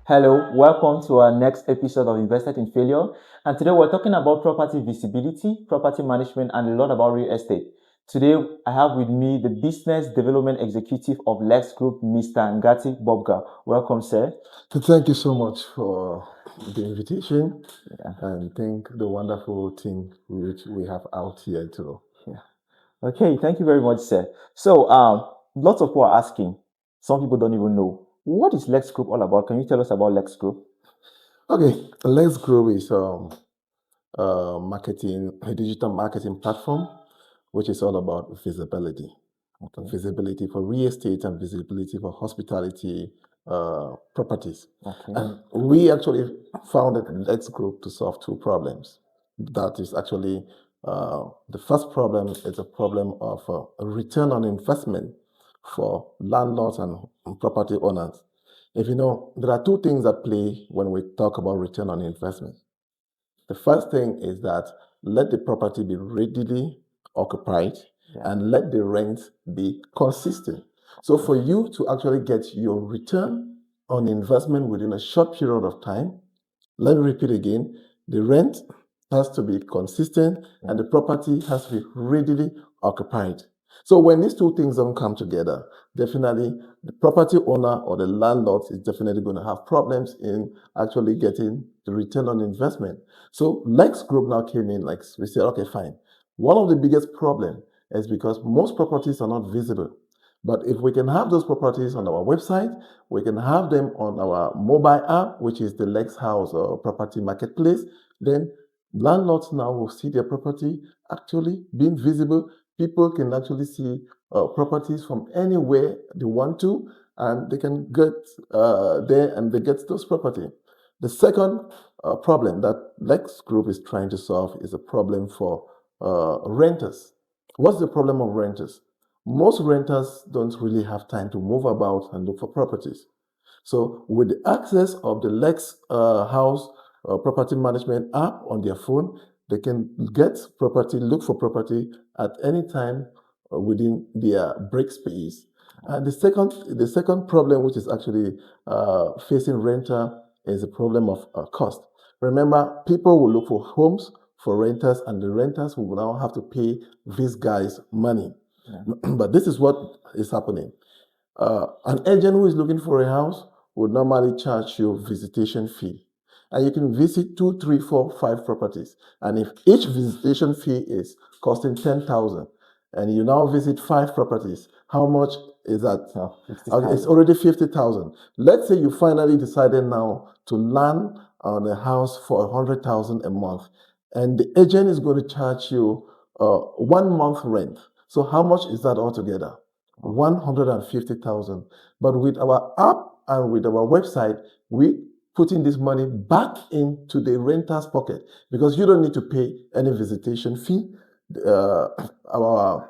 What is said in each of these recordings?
Hello, welcome to our next episode of Invested in Failure. And today we're talking about property visibility, property management, and a lot about real estate. Today I have with me the Business Development Executive of Lex Group, Mr. Ngati Bobga. Welcome, sir. Thank you so much for the invitation and thank the wonderful team which we have out here too. Okay, thank you very much, sir. So, lots of people are asking, some people don't even know, what is Lex Group all about? Can you tell us about Lex Group? Okay, Lex Group is a digital marketing platform, which is all about visibility. Okay. Visibility for real estate and visibility for hospitality properties. Okay. And we actually founded Lex Group to solve two problems. That is actually the first problem is a problem of a return on investment for landlords and property owners. If you know, there are two things at play when we talk about return on investment. The first thing is that let the property be readily occupied and let the rent be consistent. So for you to actually get your return on investment within a short period of time, let me repeat again, the rent has to be consistent and the property has to be readily occupied. So when these two things don't come together, definitely the property owner or the landlord is definitely going to have problems in actually getting the return on investment. So Lex Group now came in, like we said, okay, fine. One of the biggest problem is because most properties are not visible. But if we can have those properties on our website, we can have them on our mobile app, which is the Lex House or Property Marketplace, then landlords now will see their property actually being visible. People can actually see properties from anywhere they want to, and they can get there and they get those property. The second problem that Lex Group is trying to solve is a problem for renters. What's the problem of renters? Most renters don't really have time to move about and look for properties. So with the access of the Lex House property management app on their phone, they can get property, look for property at any time within their break space. And the second problem, which is actually facing renter, is the problem of cost. Remember, people will look for homes for renters, and the renters will now have to pay these guys money. But this is what is happening. An agent who is looking for a house would normally charge you visitation fee. And you can visit 2, 3, 4, 5 properties. And if each visitation fee is costing 10,000, and you now visit 5 properties, how much is that? Okay, it's already 50,000. Let's say you finally decided now to land on a house for 100,000 a month, and the agent is going to charge you 1 month rent. So how much is that altogether? 150,000. But with our app and with our website, we putting this money back into the renter's pocket because you don't need to pay any visitation fee. Our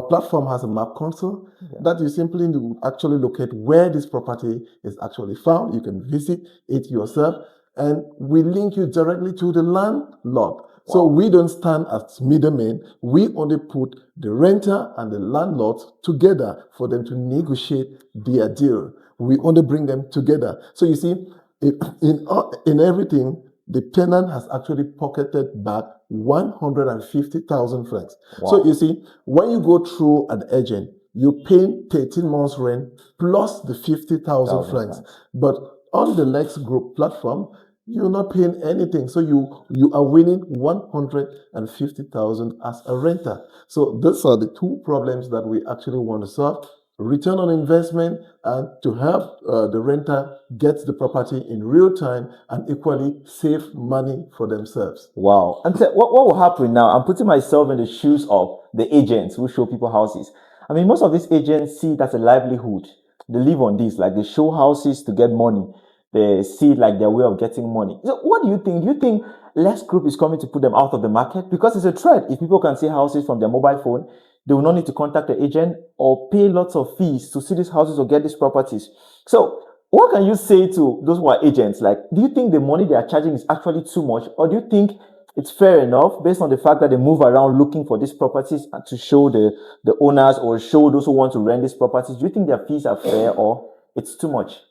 platform has a map console that you simply actually locate where this property is actually found. You can visit it yourself, and we link you directly to the landlord. So we don't stand as middlemen. We only put the renter and the landlord together for them to negotiate their deal. We only bring them together. So you see, in everything, the tenant has actually pocketed back 150,000 francs. So you see, when you go through an agent, you pay 13 months rent plus the 50,000 francs. But on the Lex Group platform, you're not paying anything. So you are winning 150,000 as a renter. So these are the two problems that we actually want to solve. Return on investment and to help the renter get the property in real time and equally save money for themselves. Wow. And what will happen now? I'm putting myself in the shoes of the agents who show people houses. I mean, most of these agents see it as a livelihood. They live on this, like they show houses to get money. They see it like their way of getting money. So what do you think? Do you think Lex Group is coming to put them out of the market? Because it's a threat. If people can see houses from their mobile phone, they will not need to contact the agent or pay lots of fees to see these houses or get these properties. So what can you say to those who are agents? Like, do you think the money they are charging is actually too much? Or do you think it's fair enough based on the fact that they move around looking for these properties to show the owners or show those who want to rent these properties? Do you think their fees are fair or it's too much?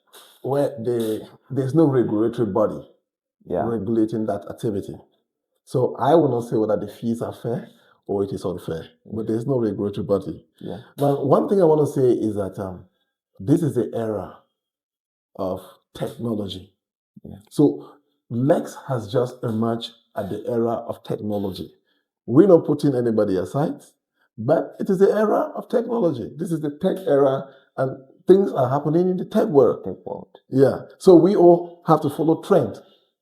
where there's no regulatory body Yeah. regulating that activity. So I will not say whether the fees are fair or it is unfair, but there's no regulatory body. Yeah. But one thing I want to say is that this is the era of technology. Yeah. So Lex has just emerged at the era of technology. We're not putting anybody aside, but it is the era of technology. This is the tech era, and things are happening in the tech world. Tech world. Yeah. So we all have to follow trend.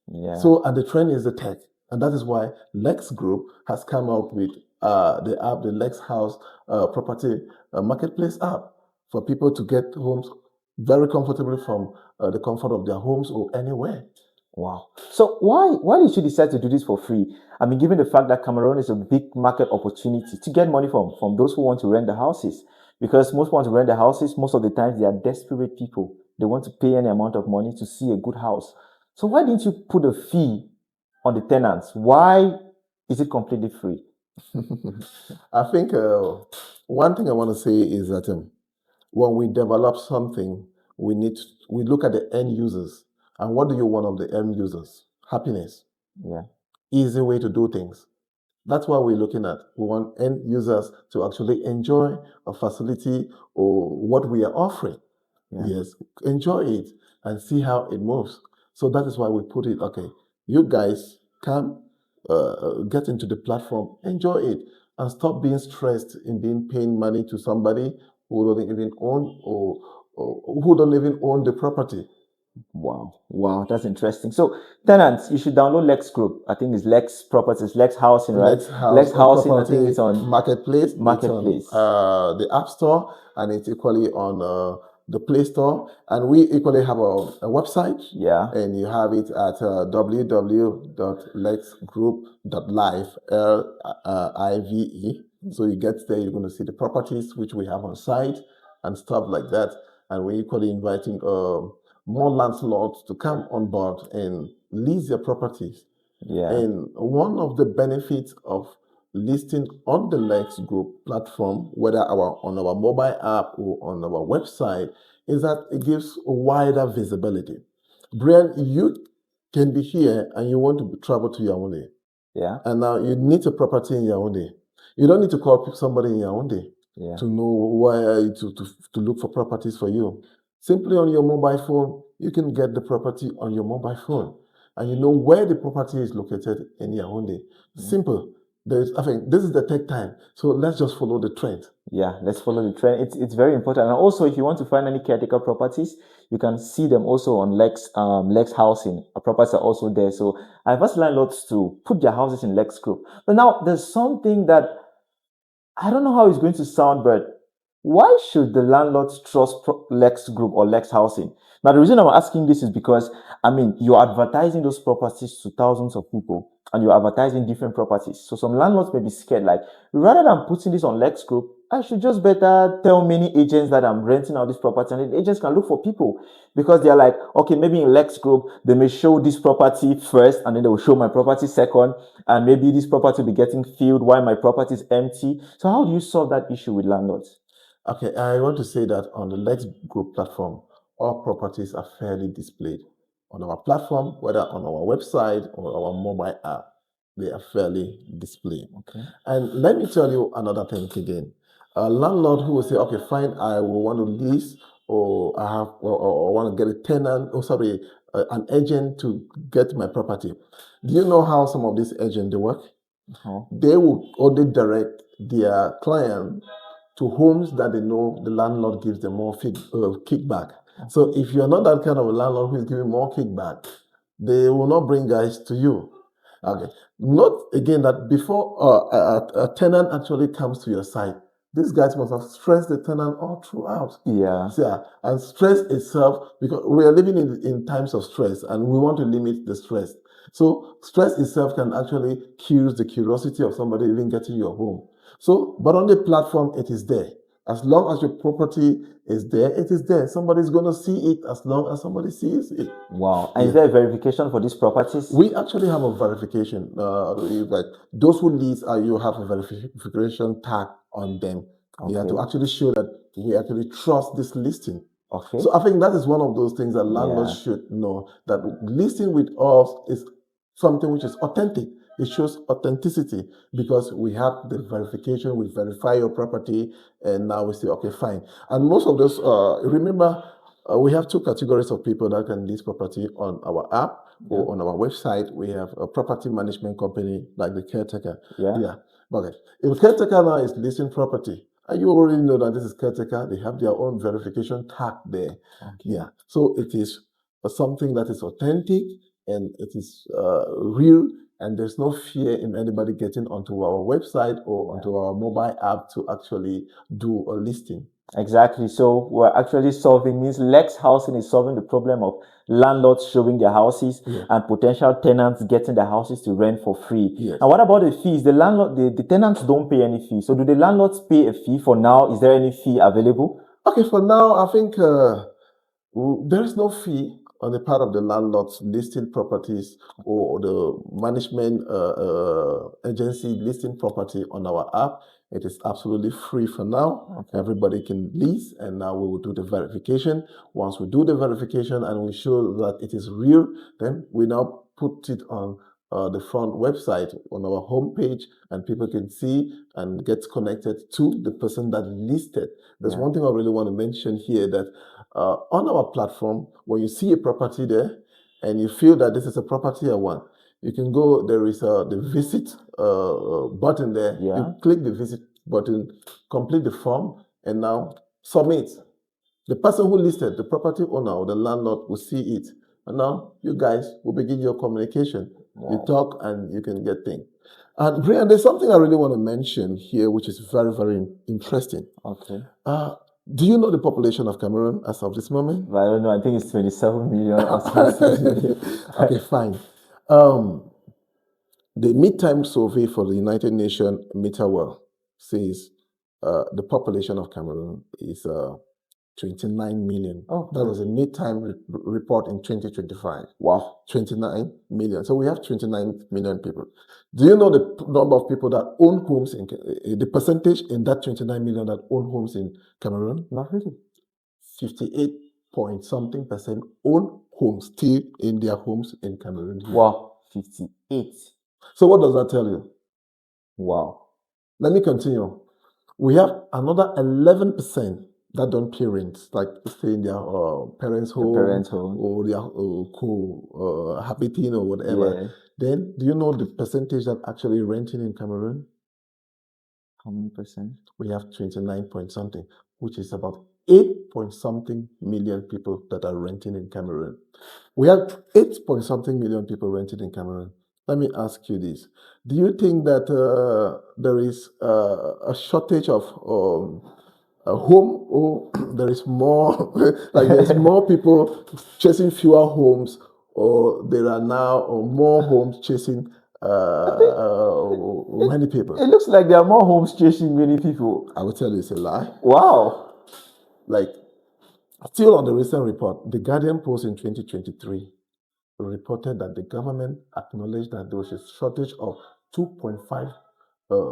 Yeah. So, and the trend is the tech. And that is why Lex Group has come out with the app, the Lex House Property Marketplace app, for people to get homes very comfortably from the comfort of their homes or anywhere. Wow. So why did you decide to do this for free? I mean, given the fact that Cameroon is a big market opportunity to get money from those who want to rent the houses, because most want to rent the houses, most of the times they are desperate people. They want to pay any amount of money to see a good house. So why didn't you put a fee on the tenants? Why is it completely free? I think one thing I want to say is that when we develop something, we look at the end users. And what do you want of the end users? Happiness. Yeah. Easy way to do things. That's what we're looking at. We want end users to actually enjoy a facility or what we are offering. Yeah. Yes, enjoy it and see how it moves. So that is why we put it, okay, you guys come, get into the platform, enjoy it, and stop being stressed in being paying money to somebody who don't even own or who don't even own the property. Wow, that's interesting. So, tenants, you should download Lex Group. I think it's Lex Properties, Lex Housing, right? Lex House Lex Housing, I think Property it's on Marketplace. Marketplace. It's on the App Store, and it's equally on the Play Store. And we equally have a website. Yeah. And you have it at www.lexgroup.live, LIVE. So you get there, you're going to see the properties which we have on site and stuff like that. And we're equally inviting more landlords to come on board and lease their properties. Yeah. And one of the benefits of listing on the Lex Group platform, whether on our mobile app or on our website, is that it gives wider visibility. Brian, you can be here and you want to travel to Yaoundé. Yeah. And now you need a property in Yaoundé. You don't need to call somebody in Yaoundé Yeah. to know where to look for properties for you. Simply on your mobile phone, you can get the property on your mobile phone. And you know where the property is located in Yaoundé. Simple. I think this is the tech time. So let's just follow the trend. Yeah, let's follow the trend. It's very important. And also, if you want to find any caretaker properties, you can see them also on Lex Housing. Our properties are also there. So I've asked landlords to put their houses in Lex Group. But now there's something that I don't know how it's going to sound, but why should the landlords trust Lex Group or Lex Housing? Now, the reason I'm asking this is because, I mean, you're advertising those properties to thousands of people and you're advertising different properties. So some landlords may be scared, like, rather than putting this on Lex Group, I should just better tell many agents that I'm renting out this property, and the agents can look for people because they're like, okay, maybe in Lex Group, they may show this property first and then they will show my property second, and maybe this property will be getting filled while my property is empty. So how do you solve that issue with landlords? Okay, I want to say that on the Lex Group platform, all properties are fairly displayed. On our platform, whether on our website or our mobile app, they are fairly displayed. Okay. And let me tell you another thing again. A landlord who will say, okay, fine, I will want to lease or I have or want to get a tenant, an agent to get my property. Do you know how some of these agents they work? They will only direct their client to homes that they know the landlord gives them more kickback. So if you're not that kind of a landlord who is giving more kickback, they will not bring guys to you. Okay. Note again that before a tenant actually comes to your site, these guys must have stressed the tenant all throughout. Yeah. So, yeah. And stress itself, because we are living in times of stress and we want to limit the stress. So stress itself can actually kill the curiosity of somebody even getting your home. So, but on the platform, it is there. As long as your property is there, it is there. Somebody's going to see it as long as somebody sees it. Wow. And is there a verification for these properties? We actually have a verification. Like those who lease, you have a verification tag on them. You have to actually show that we actually trust this listing. Okay. So I think that is one of those things that landlords Yeah. should know, that listing with us is something which is authentic. It shows authenticity because we have the verification, we verify your property, and now we say, okay, fine. And most of those, remember, we have two categories of people that can list property on our app or on our website. We have a property management company like the caretaker. Yeah. Okay. If caretaker now is listing property, and you already know that this is caretaker, they have their own verification tag there. Okay. So it is something that is authentic and it is real, and there's no fear in anybody getting onto our website or onto our mobile app to actually do a listing. Exactly. So we're actually solving means Lex Housing is solving the problem of landlords showing their houses and potential tenants getting their houses to rent for free. Yes. And what about the fees? The landlord, the tenants don't pay any fee. So do the landlords pay a fee for now? Is there any fee available? Okay, for now, I think there is no fee on the part of the landlords listing properties or the management agency listing property on our app. It is absolutely free for now. Everybody can lease, and now we will do the verification. Once we do the verification and we show that it is real, then we now put it on the front website on our homepage, and people can see and get connected to the person that listed. There's one thing I really want to mention here, that on our platform, when you see a property there and you feel that this is a property I want, you can go, there is the visit button there. You click the visit button, complete the form, and now submit. The person who listed, the property owner or the landlord, will see it. And now you guys will begin your communication. You talk and you can get things. And Brian, there's something I really want to mention here, which is very, very interesting. Okay. Do you know the population of Cameroon as of this moment? I don't know. I think it's 27 million or something. Okay, fine. The mid-time survey for the United Nations Meta says the population of Cameroon is 29 million. That was a mid-time report in 2025. Wow. 29 million. So we have 29 million people. Do you know the number of people that own homes in the percentage in that 29 million that own homes in Cameroon? Not really. 58 point something percent own homes still in their homes in Cameroon. Wow. 58. So what does that tell you? Wow. Let me continue. We have another 11% that don't pay rent, like stay in their parents' home, or their cohabiting or whatever. Then, do you know the percentage that actually renting in Cameroon? How many percent? We have 29 point something, which is about 8 point something million people that are renting in Cameroon. We have 8 point something million people renting in Cameroon. Let me ask you this. Do you think that there is a shortage of a home, or there is more, like there's more people chasing fewer homes, or there are now more homes chasing many people? It looks like there are more homes chasing many people. I will tell you it's a lie. Wow. Like, still on the recent report, the Guardian Post in 2023 reported that the government acknowledged that there was a shortage of 2.5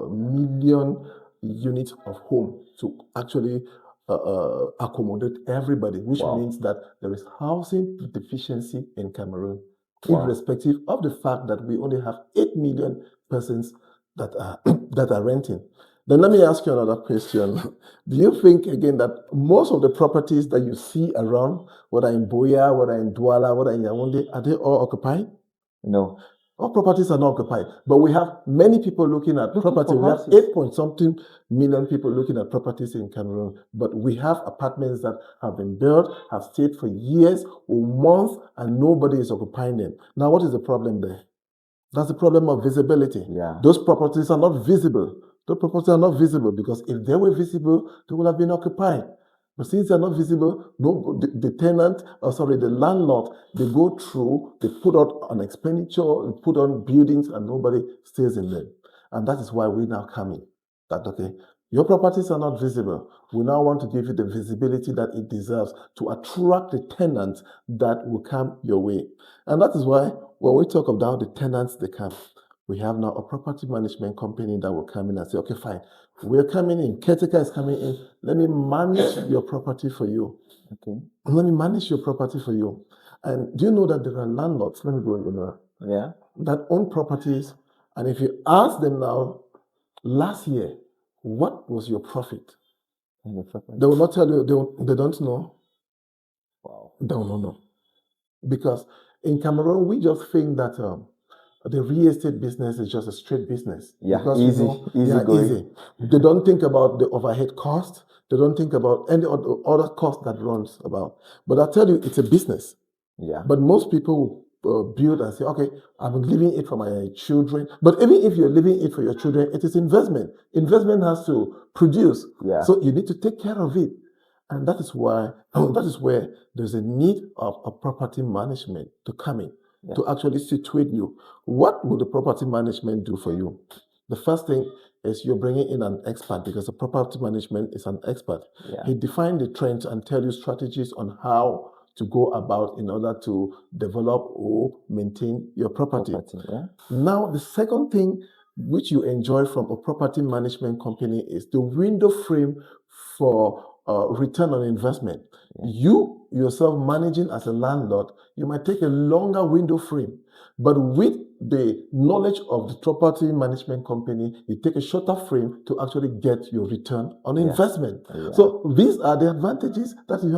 million units of home to actually accommodate everybody, which means that there is housing deficiency in Cameroon, irrespective of the fact that we only have 8 million persons that are that are renting. Then let me ask you another question. Do you think, again, that most of the properties that you see around, whether in Boya, whether in Douala, whether in Yaoundé, are they all occupied? No. All properties are not occupied, but we have many people looking at property. We have 8 point something million people looking at properties in Cameroon, but we have apartments that have been built, have stayed for years or months, and nobody is occupying them. Now, what is the problem there? That's the problem of visibility. Those properties are not visible. Those properties are not visible because if they were visible, they would have been occupied. But since they're not visible, the tenant, the landlord, they go through, they put out an expenditure, they put on buildings, and nobody stays in them. And that is why we now come in. That, okay, your properties are not visible. We now want to give you the visibility that it deserves to attract the tenants that will come your way. And that is why when we talk about the tenants, they come. We have now a property management company that will come in and say, okay, fine, we're coming in, caretaker is coming in, let me manage your property for you. Okay. Let me manage your property for you. And do you know that there are landlords, let me go in there, Yeah. that own properties, and if you ask them now, last year, what was your profit? In the property. They will not tell you, they don't know. Wow. They will not know. Because in Cameroon, we just think that the real estate business is just a straight business. Yeah, because easy, easy going. easy. They don't think about the overhead cost. They don't think about any other cost that runs about. But I tell you, it's a business. Yeah. But most people build and say, okay, I'm leaving it for my children. But even if you're leaving it for your children, it is investment. Investment has to produce. Yeah. So you need to take care of it. And that is why, that is where there's a need of a property management to come in, Yeah. to actually situate you. What would the property management do for you? The first thing is you're bringing in an expert, because the property management is an expert. Yeah. He define the trends and tell you strategies on how to go about in order to develop or maintain your property. Yeah. Now, the second thing which you enjoy from a property management company is the window frame for return on investment. Yeah. You yourself managing as a landlord, you might take a longer window frame, but with the knowledge of the property management company, you take a shorter frame to actually get your return on investment. Yeah. So these are the advantages that you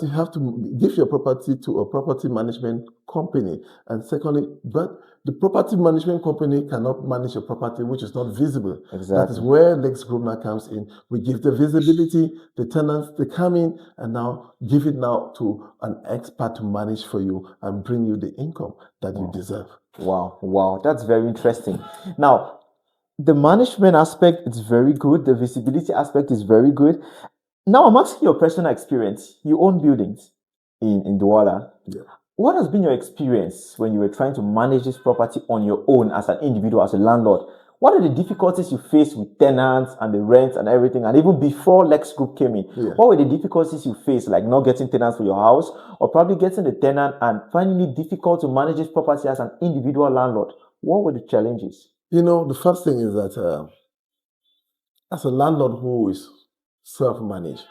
have to give your property to a property management company. And secondly, but the property management company cannot manage a property which is not visible. That is Exactly. where Lex Group now comes in. We give the visibility, the tenants, they come in and now give it now to an expert to manage for you and bring you the income that you deserve. Wow, wow, that's very interesting. Now, the management aspect is very good. The visibility aspect is very good. Now, I'm asking your personal experience. You own buildings in Douala. Yeah. What has been your experience when you were trying to manage this property on your own as an individual, as a landlord? What are the difficulties you faced with tenants and the rent and everything? And even before Lex Group came in, Yeah. what were the difficulties you faced, like not getting tenants for your house, or probably getting the tenant and finding it difficult to manage this property as an individual landlord? What were the challenges? You know, the first thing is that as a landlord who is self-managed,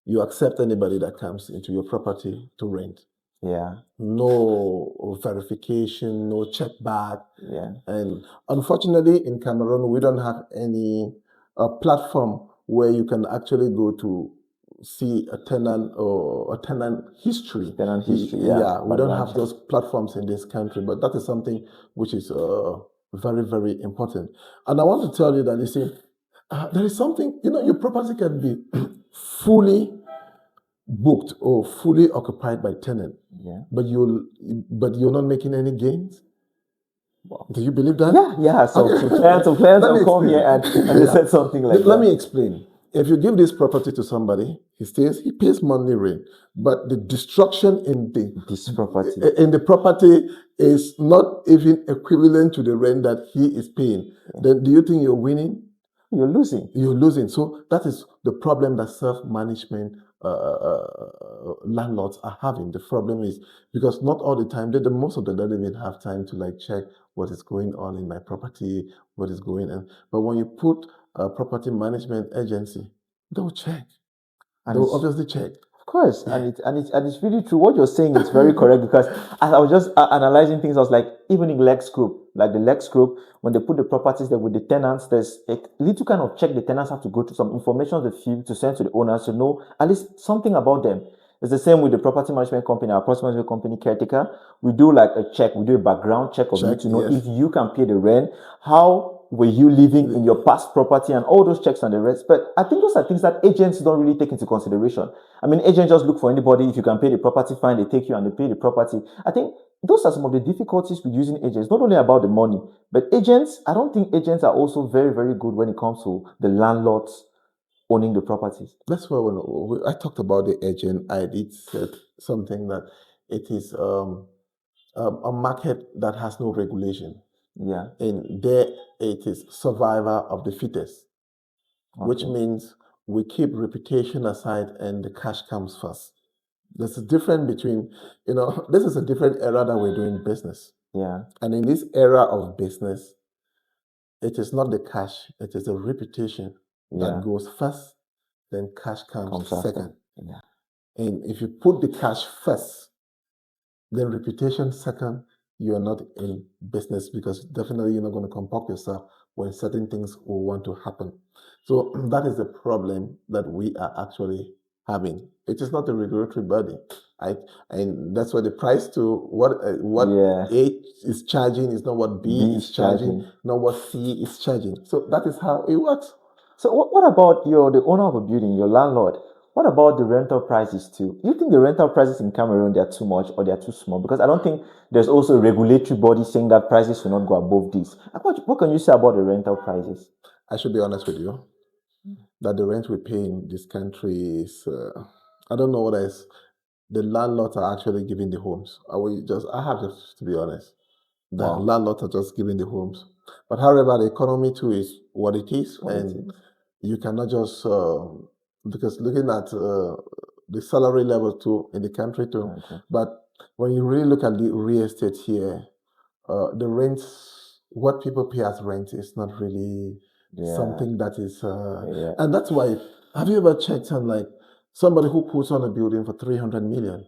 you accept anybody that comes into your property to rent. Yeah. No verification, no check back. Yeah. And unfortunately, in Cameroon, we don't have any platform where you can actually go to see a tenant or a tenant history. Tenant history, yeah. We don't have Background check. those platforms in this country, but that is something which is very, very important. And I want to tell you that, you see, there is something, your property can be fully booked or fully occupied by tenant, Yeah. but you're not making any gains. Wow. Do you believe that? Yeah. So Okay. clients Let have me come explain. here and they said something like Let that. me explain. If you give this property to somebody, he pays monthly rent, but the destruction in This property. the property is not even equivalent to the rent that he is paying. Then do you think you're winning? You're losing. You're losing. So that is the problem that self-management landlords are having. The problem is because not all the time, most of them don't even have time to like check what is going on in my property, what is going on. But when you put a property management agency, they'll check. And They'll it's, obviously check. of course, and it's really true. What you're saying is very correct, because as I was just analyzing things, I was like, even in Lex Group, like the Lex Group, when they put the properties there with the tenants, there's a little kind of check the tenants have to go to, some information of the field to send to the owners to know at least something about them. It's the same with the property management company, our property management company, Caretaker. We do like a check, we do a background check of you to know if you can pay the rent, how were you living in your past property, and all those checks and the rest. But I think those are things that agents don't really take into consideration. I mean, agents just look for anybody. If you can pay the property, fine, they take you and they pay the property. I think those are some of the difficulties with using agents, not only about the money, but I don't think agents are also very, very good when it comes to the landlords owning the properties. That's why when I talked about the agent, I did said something that it is a market that has no regulation. Yeah. And there it is survivor of the fittest, which means we keep reputation aside and the cash comes first. There's a difference between, this is a different era that we're doing business. Yeah. And in this era of business, it is not the cash, it is the reputation that Yeah. goes first, then cash comes Comes after. second. Yeah. And if you put the cash first, then reputation second, you are not in business because definitely you're not going to comport yourself when certain things will want to happen. So that is the problem that we are actually having. It is not a regulatory body. And that's why the price to what Yeah. A is charging is not what B B is is charging, charging. not what C is charging. So that is how it works. So what about the owner of a building, your landlord? What about the rental prices too? Do you think the rental prices in Cameroon, they're too much or they're too small? Because I don't think there's also a regulatory body saying that prices should not go above this. What can you say about the rental prices? I should be honest with you that the rent we pay in this country is, I don't know what else. The landlords are actually giving the homes. I have just to be honest. The Wow. landlords are just giving the homes. But however, the economy too is what it is, What it and is. you cannot just because looking at the salary level too in the country too. Okay. But when you really look at the real estate here, the rents, what people pay as rent is not really Yeah. something that is, Yeah. and that's why. Have you ever checked on like somebody who puts on a building for 300 million?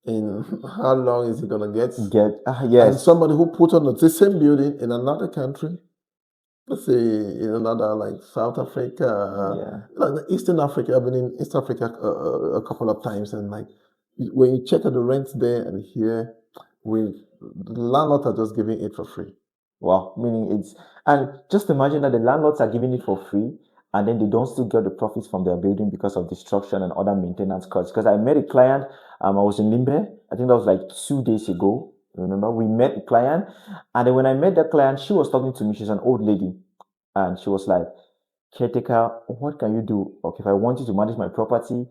In how long is it gonna get? And Yes. somebody who put on the same building in another country, let's say in another like South Africa, Yeah. like Eastern Africa. I've been in East Africa a couple of times, and like when you check out the rents there and here, the landlords are just giving it for free. Wow, meaning and just imagine that the landlords are giving it for free and then they don't still get the profits from their building because of destruction and other maintenance costs. Because I met a client, I was in Limbe, I think that was like 2 days ago. Remember, we met a client, and then when I met that client, she was talking to me. She's an old lady, and she was like, caretaker, what can you do? Okay, if I want you to manage my property,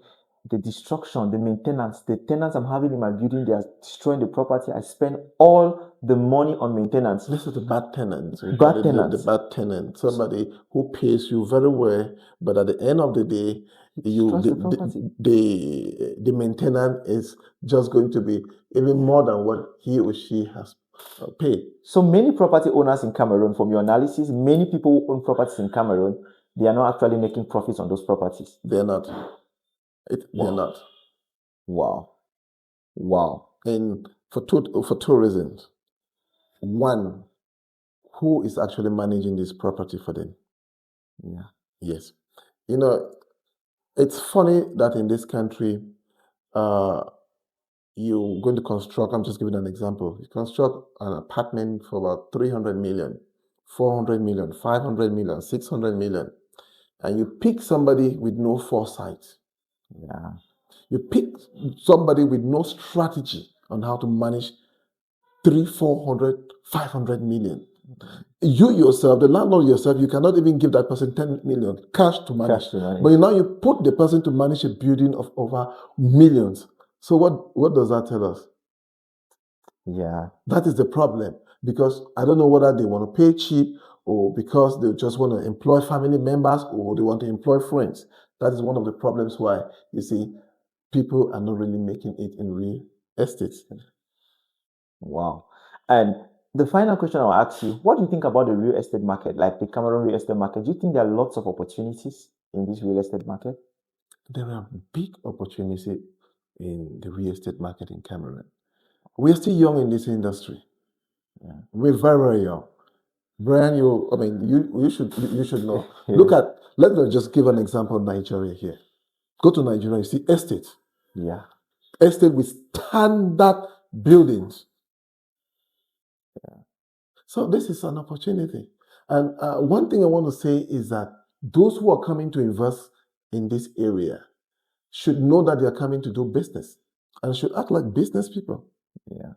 the destruction, the maintenance, the tenants I'm having in my building, they are destroying the property. I spend all the money on maintenance. This is the bad tenant. We call Bad it the tenants bad tenant. Somebody who pays you very well, but at the end of the day, destroys the property. the maintenance is just going to be even more than what he or she has paid. So many property owners in Cameroon, from your analysis, many people who own properties in Cameroon, they are not actually making profits on those properties. They're not. They're not. Wow. Wow. And for two reasons. One, who is actually managing this property for them? Yeah. Yes. You know, it's funny that in this country, uh, you're going to construct, I'm just giving an example. You construct an apartment for about 300 million, 400 million, 500 million, 600 million, and you pick somebody with no foresight. Yeah. You pick somebody with no strategy on how to manage 300, 400, 500 million. You yourself, the landlord yourself, you cannot even give that person 10 million cash to manage. Cash to manage. But now you put the person to manage a building of over millions. So what does that tell us? Yeah. That is the problem, because I don't know whether they want to pay cheap or because they just want to employ family members or they want to employ friends. That is one of the problems why you see people are not really making it in real estate. Wow. And the final question I'll ask you, what do you think about the real estate market, like the Cameroon real estate market? Do you think there are lots of opportunities in this real estate market? There are big opportunities in the real estate market in Cameroon. We're still young in this industry. Yeah. We're very, very young. Brian, you should know. Yeah. Look at, let's just give an example of Nigeria here. Go to Nigeria, you see estate. Yeah. Estate with standard buildings. So this is an opportunity. And one thing I want to say is that those who are coming to invest in this area should know that they are coming to do business and should act like business people. Yeah.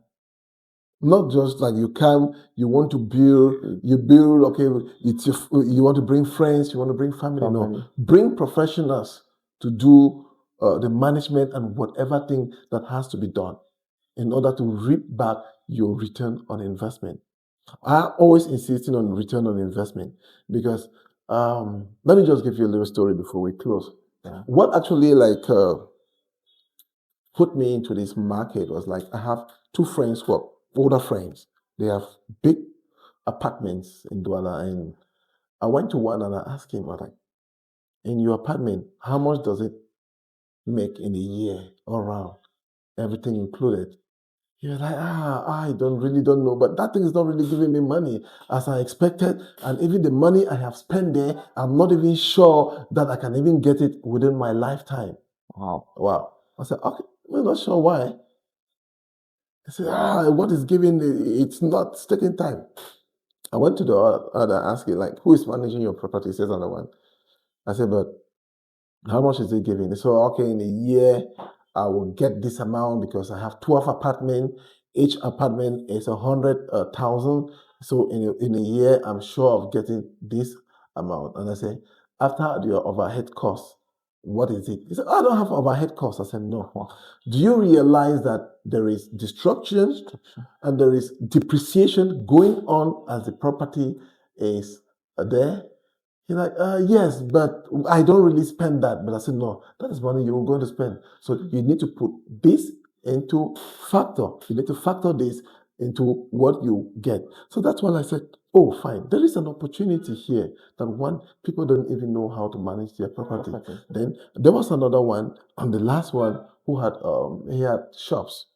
Not just like you come, you want to build, you build, okay, you want to bring friends, you want to bring family. No, bring professionals to do the management and whatever thing that has to be done in order to reap back your return on investment. I always insisting on return on investment because let me just give you a little story before we close. Yeah. What actually put me into this market was like I have two friends who are older friends. They have big apartments in Douala, and I went to one and I asked him, like, in your apartment, how much does it make in a year all around, everything included? He was like, I don't know, but that thing is not really giving me money as I expected, and even the money I have spent there, I'm not even sure that I can even get it within my lifetime. Wow. I said, okay, we're not sure why. I said, what is giving it's not taking time. I went to the other asking, like, who is managing your property? He says, another one. I said, but how much is it giving? They said, okay, in a year, I will get this amount because I have 12 apartments. Each apartment is 100,000. So in a year, I'm sure of getting this amount. And I said, after your overhead costs, what is it? He said, I don't have overhead costs. I said, no. Do you realize that there is destruction and there is depreciation going on as the property is there? He's like, yes, but I don't really spend that. But I said, no, that is money you're going to spend. So you need to put this into factor. You need to factor this into what you get. So that's when I said, oh, fine. There is an opportunity here that one, people don't even know how to manage their property. Then there was another one, and the last one who had he had shops.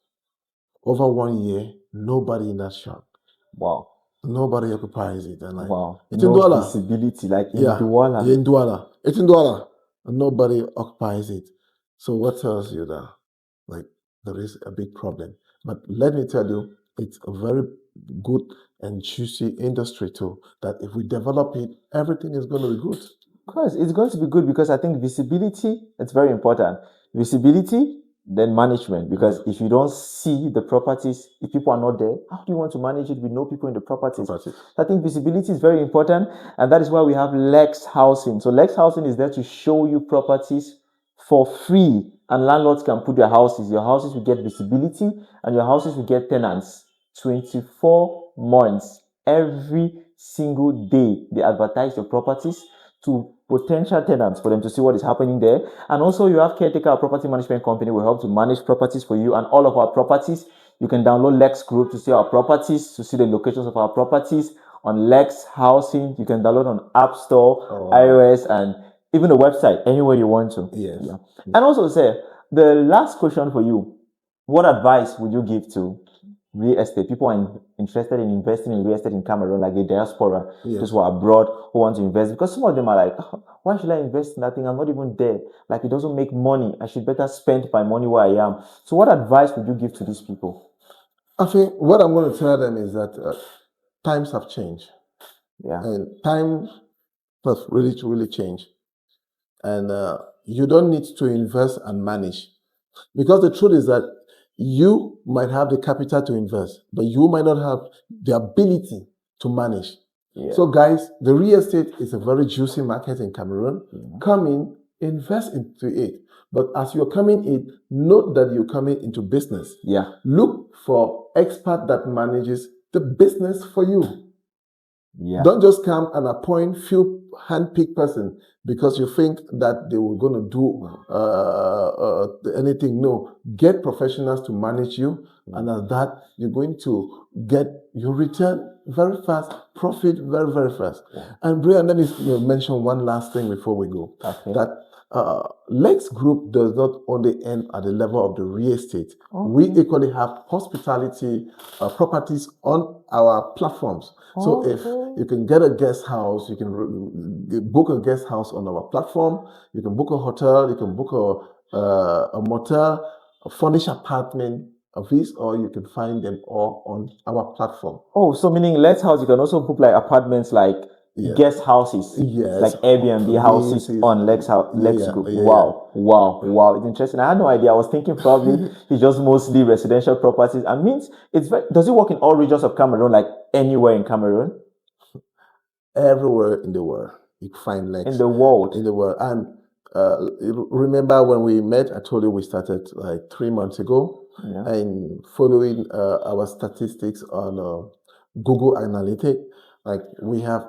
Over 1 year, nobody in that shop. Wow. Nobody occupies it. And like, Wow. it's in No Douala. visibility, like in Yeah, Douala. in Douala. It's in Douala. And nobody occupies it. So what tells you that, like, there is a big problem? But let me tell you, it's a very good and juicy industry too. That if we develop it, everything is going to be good. Of course, it's going to be good because I think visibility, it's very important. Visibility, then management. Because if you don't see the properties, if people are not there, how do you want to manage it with no people in the properties? I think visibility is very important, and that is why we have Lex Housing. So Lex Housing is there to show you properties for free, and landlords can put their houses. Your houses will get visibility, and your houses will get tenants 24 months. Every single day, they advertise your properties to potential tenants for them to see what is happening there. And also you have caretaker property management company will help to manage properties for you, and all of our properties. You can download Lex Group to see our properties, to see the locations of our properties on Lex Housing. You can download on App Store, iOS, and even the website, anywhere you want to. Yes. Yeah. And also, sir, the last question for you: what advice would you give to real estate people are interested in investing in real estate in Cameroon, like the diaspora, those who are abroad who want to invest? Because some of them are like, "Oh, why should I invest in that thing? I'm not even there. Like, it doesn't make money. I should better spend my money where I am." So, what advice would you give to these people? I think what I'm going to tell them is that times have changed. Yeah. And time has really changed. And you don't need to invest and manage. Because the truth is that you might have the capital to invest, but you might not have the ability to manage. Yeah. So, guys, the real estate is a very juicy market in Cameroon. Come in, invest into it. But as you're coming in, note that you're coming into business. Yeah. Look for expert that manages the business for you. Yeah. Don't just come and appoint few handpicked person because you think that they were going to do anything. No, get professionals to manage you, and as that you're going to get your return very fast, profit very fast. And Brian, let me mention one last thing before we go. Okay. That Lex Group does not only end at the level of the real estate. Okay. We equally have hospitality properties on our platforms. So if you can get a guest house, you can book a guest house on our platform. You can book a hotel. You can book a motel, a furnished apartment of this, or you can find them all on our platform. Oh, so meaning Let's House, you can also book like apartments, like guest houses, like Airbnb houses on Lex Group. Wow, it's interesting. I had no idea. I was thinking probably it's just mostly residential properties. And means does it work in all regions of Cameroon, like anywhere in Cameroon? Everywhere in the world, you can find Lex. In the world. And remember when we met, I told you we started like 3 months ago. Yeah. And following our statistics on Google Analytics, like we have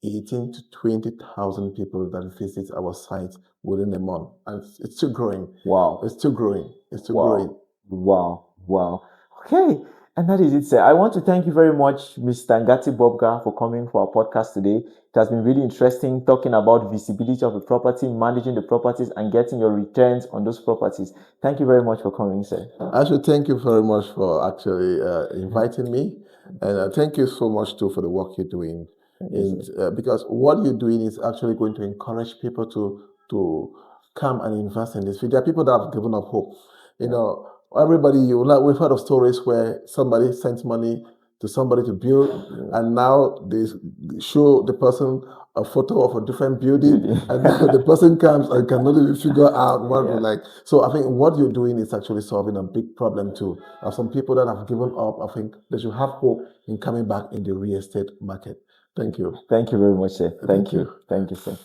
18 to 20,000 people that visit our site within a month, and it's still growing. Wow. It's still growing. It's still growing. Wow. Okay. And that is it, sir. I want to thank you very much, Mr. Ngati Bobga, for coming for our podcast today. It has been really interesting talking about visibility of a property, managing the properties, and getting your returns on those properties. Thank you very much for coming, sir. I should thank you very much for actually inviting me, and thank you so much too for the work you're doing. Because what you're doing is actually going to encourage people to come and invest in this. There are people that have given up hope. You know, everybody we've heard of stories where somebody sends money to somebody to build, and now they show the person a photo of a different building, and now the person comes and cannot even figure out what like. So I think what you're doing is actually solving a big problem too. Some people that have given up, I think they should have hope in coming back in the real estate market. Thank you. Thank you very much, sir. Thank you. Thank you, sir.